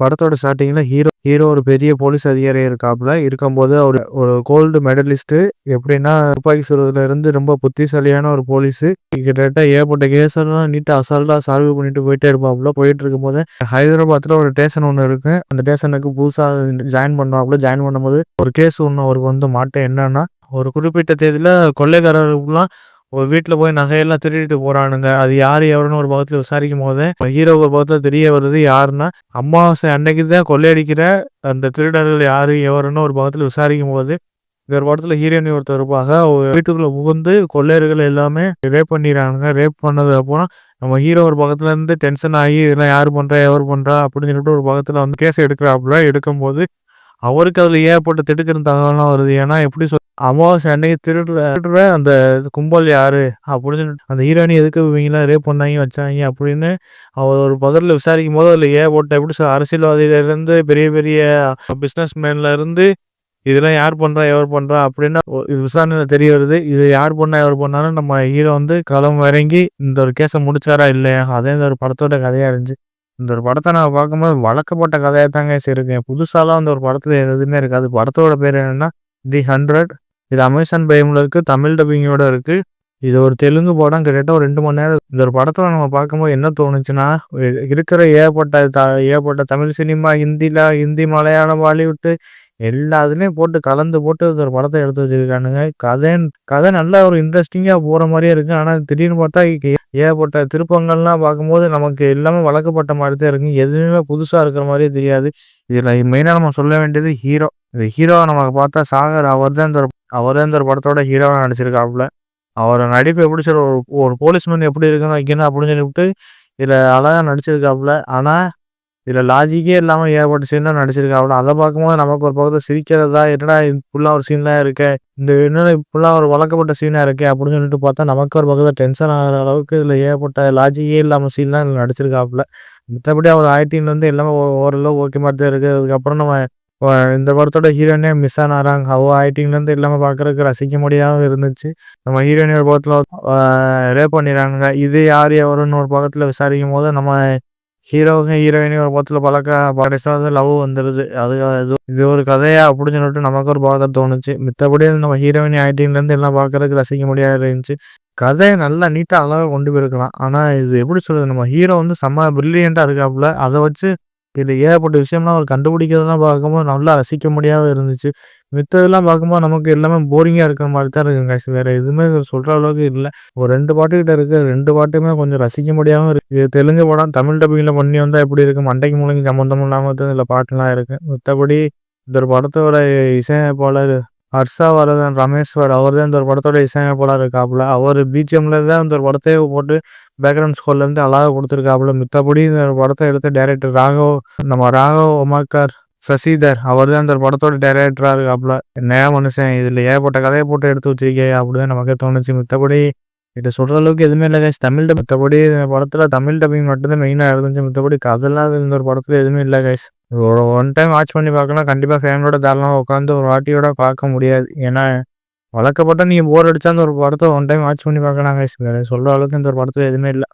படத்தோட ஸ்டார்ட்டிங்ல ஹீரோ ஒரு பெரிய போலீஸ் அதிகாரி இருக்காப்புல. இருக்கும்போது அவரு ஒரு கோல்டு மெடலிஸ்ட். எப்படின்னா துப்பாக்கி சுடுறதுல இருந்து ரொம்ப புத்திசாலியான ஒரு போலீஸ். கிட்டத்தட்ட ஏகப்பட்ட கேஸ் எல்லாம் நீட்டா அசால்ட்டா சால்வ் பண்ணிட்டு போயிட்டே இருப்பாப்புல. போயிட்டு இருக்கும்போது ஹைதராபாத்ல ஒரு ஸ்டேஷன் ஒன்று இருக்கு. அந்த ஸ்டேஷனுக்கு புதுசா ஜாயின் பண்ணுவாப்புல. ஜாயின் பண்ணும்போது ஒரு கேஸ் ஒன்று அவருக்கு வந்து மாட்டேன் என்னன்னா, ஒரு குறிப்பிட்ட தேதியில கொள்ளைக்காரர்களுக்குலாம் ஒரு வீட்டுல போய் நகையெல்லாம் திருடிட்டு போறானுங்க. அது யாரு எவருன்னு ஒரு பக்கத்துல விசாரிக்கும் போது ஹீரோ ஒரு பக்கத்துல தெரிய வருது யாருன்னா, அமாவாசை அன்னைக்கு தான் கொள்ளையடிக்கிற அந்த திருடர்கள் யாரு எவருன்னு ஒரு பக்கத்துல விசாரிக்கும் போது, இந்த ஒரு படத்துல ஹீரோயினி ஒருத்தர் இருப்பாங்க. வீட்டுக்குள்ள புகுந்து கொள்ளையர்கள் எல்லாமே ரேப் பண்ணிடுறாங்க. ரேப் பண்ணது அப்புறம் நம்ம ஹீரோ ஒரு பக்கத்துல இருந்து டென்ஷன் ஆகி இதெல்லாம் யாரு பண்றா எவர் பண்றா அப்படின்னு சொல்லிட்டு ஒரு பக்கத்துல வந்து கேஸ் எடுக்கிறாப்புல. எடுக்கும்போது அவருக்கு அதுல ஏகப்பட்ட திடுக்கிற தகவல்லாம் வருது. ஏன்னா எப்படி அமாவாசை அன்னைக்கு திருடுற அந்த கும்பல் யாரு அப்படின்னு சொல்லிட்டு அந்த ஹீரோயினி எதுக்கு இவங்களாம் ரேப் பண்ணாங்க வச்சாங்க அப்படின்னு அவர் ஒரு பக்கத்துல விசாரிக்கும் போது அதுல ஏகப்பட்ட எப்படி அரசியல்வாதியில இருந்து பெரிய பெரிய பிசினஸ் மேன்ல இருந்து இதெல்லாம் யார் பண்றா எவர் பண்றா அப்படின்னா இது விசாரணையில தெரிய வருது. இது யார் பண்ணா எவர் பண்ணாலும் நம்ம ஹீரோ வந்து களம் இறங்கி இந்த ஒரு கேஸை முடிச்சாரா இல்லையா, அதே இந்த ஒரு படத்தோட கதையா இருந்துச்சு. இந்த ஒரு படத்தை நான் பார்க்கும்போது வழக்கப்பட்ட கதையா தாங்க இருக்கேன். புதுசாலாம் அந்த ஒரு படத்துல எதுவுமே இருக்காது. படத்தோட பேர் என்னன்னா தி 100. இது அமேசான் பிரைம்ல இருக்கு. தமிழ் டப்பிங்கோட இருக்கு. இது ஒரு தெலுங்கு படம். கிட்டத்தட்ட ஒரு 2 மணி நேரம். இந்த ஒரு படத்துல நம்ம பார்க்கும்போது என்ன தோணுச்சுன்னா, இருக்கிற ஏகப்பட்ட தமிழ் சினிமா, ஹிந்தி, மலையாளம், பாலிவுட் எல்லாத்துலயும் போட்டு கலந்து போட்டு ஒரு படத்தை எடுத்து வச்சிருக்கானுங்க. கதை நல்லா ஒரு இன்ட்ரெஸ்டிங்கா போற மாதிரியே இருக்கு. ஆனா திடீர்னு பார்த்தா ஏகப்பட்ட திருப்பங்கள்லாம் பார்க்கும்போது நமக்கு எல்லாமே வழக்கப்பட்ட மாதிரி தான் இருக்கு. எதுவுமே புதுசா இருக்கிற மாதிரியே தெரியாது. இதுல மெயினா நம்ம சொல்ல வேண்டியது ஹீரோ. இந்த ஹீரோவை நமக்கு பார்த்தா சாகர் அவர் தான் இந்த ஒரு படத்தோட ஹீரோவா நடிச்சிருக்காப்புல. அவரோட நடிப்பு எப்படி சொல்ற, ஒரு போலீஸ்மேன் எப்படி இருக்குன்னு வைக்கணும் அப்படின்னு சொல்லிவிட்டு இதுல அழகா நடிச்சிருக்காப்புல. ஆனா இதுல லாஜிக்கே இல்லாம ஏகப்பட்ட சீன்லாம் நடிச்சிருக்காப்புல. அதை பார்க்கும்போது நமக்கு ஒரு பக்கத்துல சிரிக்கிறதா, என்னடா இப்படிலாம் ஒரு சீன்லாம் இருக்கே, இந்த என்னடா இப்படிலாம் ஒரு வழக்கப்பட்ட சீனா இருக்கே அப்படின்னு சொல்லிட்டு பார்த்தா நமக்கு ஒரு பக்கத்துல டென்ஷன் ஆகிற அளவுக்கு இதுல ஏகப்பட்ட லாஜிக்கே இல்லாம சீன்லாம் இதுல நடிச்சிருக்காப்புல. மத்தபடி அவர் ஆக்டிங்ல இருந்து எல்லாமே ஓரளவு ஓகே மாதிரி தான் இருக்கு. அதுக்கப்புறம் நம்ம இந்த படத்தோட ஹீரோயினே மிஸ் ஆனாராங்க. அவ ஆக்டிங்ல இருந்து எல்லாமே பார்க்கறதுக்கு ரசிக்க முடியாம இருந்துச்சு. நம்ம ஹீரோயினி ஒரு பக்கத்துல ரேப் பண்ணிடுறாங்க. இது யார் எவருன்னு ஒரு பக்கத்துல விசாரிக்கும் போது நம்ம ஹீரோவுக்கும் ஹீரோயினி ஒரு பக்கத்துல பழக்க லவ் வந்துடுது. இது ஒரு கதையா அப்படின்னு சொல்லிட்டு நமக்கு ஒரு பார்க்க தோணுச்சு. மித்தபடி நம்ம ஹீரோயினி ஆக்டிங்ல இருந்து எல்லாம் பார்க்கறதுக்கு ரசிக்க முடியாத இருந்துச்சு. கதையை நல்லா நீட்டா அழகா கொண்டு போயிருக்கலாம். ஆனா இது எப்படி சொல்றது, நம்ம ஹீரோ வந்து செம்ம பிரில்லியண்டா இருக்காப்புல. அதை வச்சு இது ஏகப்பட்ட விஷயம்லாம் அவர் கண்டுபிடிக்கிறதெல்லாம் பார்க்கும்போது நல்லா ரசிக்க முடியாத இருந்துச்சு. மித்ததெல்லாம் பார்க்கும்போது நமக்கு எல்லாமே போரிங்கா இருக்கிற மாதிரி தான் இருக்குங்க. வேற எதுவுமே சொல்ற அளவுக்கு இல்லை. ஒரு 2 பாட்டு கிட்ட இருக்கு. 2 பாட்டுமே கொஞ்சம் ரசிக்க முடியாம இருக்கு. இது தெலுங்கு படம். தமிழ் டப்பிங்ல பண்ணி வந்தா எப்படி இருக்கு, மண்டைக்கு மூளைக்கு சம்மந்தம் இல்லாம தான் இதுல பாட்டுலாம் இருக்கு. மத்தபடி இந்த ஒரு படத்தோட இசையமைப்பாளர் ஹர்ஷவர்தன் ரமேஸ்வர் அவர் தான் இந்த ஒரு படத்தோட இசையமைப்பாளர் இருக்காப்புல. அவர் பிஜிஎம்ல தான் இந்த ஒரு படத்தையே போட்டு பேக்ரவுண்ட் ஸ்கோர்ல இருந்து அழகா கொடுத்துருக்காப்புல. மித்தபடி இந்த படத்தை எடுத்த டைரக்டர் ராகவ் ஒமாக்கார் சசிதர் அவர் தான் இந்த படத்தோட டைரக்டரா இருக்காப்புல. என்னையா மனுஷன் இதுல ஏகப்பட்ட கதையை போட்டு எடுத்து வச்சிருக்கே அப்படின்னு நமக்கே தோணுச்சு. மித்தபடி இதை சொல்ற அளவுக்கு எதுவுமே இல்லை கைஸ். மித்தபடி இந்த படத்துல தமிழ் டப்பிங் மட்டும்தான் மெயினா இருந்துச்சு. மித்தபடி கதைலாம் இந்த ஒரு படத்துல எதுவுமே இல்லை கைஸ். ஒரு ஒன் டைம் வாட்ச் பண்ணி பார்க்கலாம். கண்டிப்பா ஃபேமிலியோட தாராளமாக உட்காந்து ஒரு வாட்டியோட பார்க்க முடியாது. ஏன்னா வழக்கப்பட்ட நீங்க போர் அடிச்சா அந்த ஒரு படத்தை ஒன் டைம் வாட்ச் பண்ணி பார்க்கலாம் கைஸ். வேற சொல்ற அளவுக்கு இந்த ஒரு படத்துல எதுவுமே இல்லை.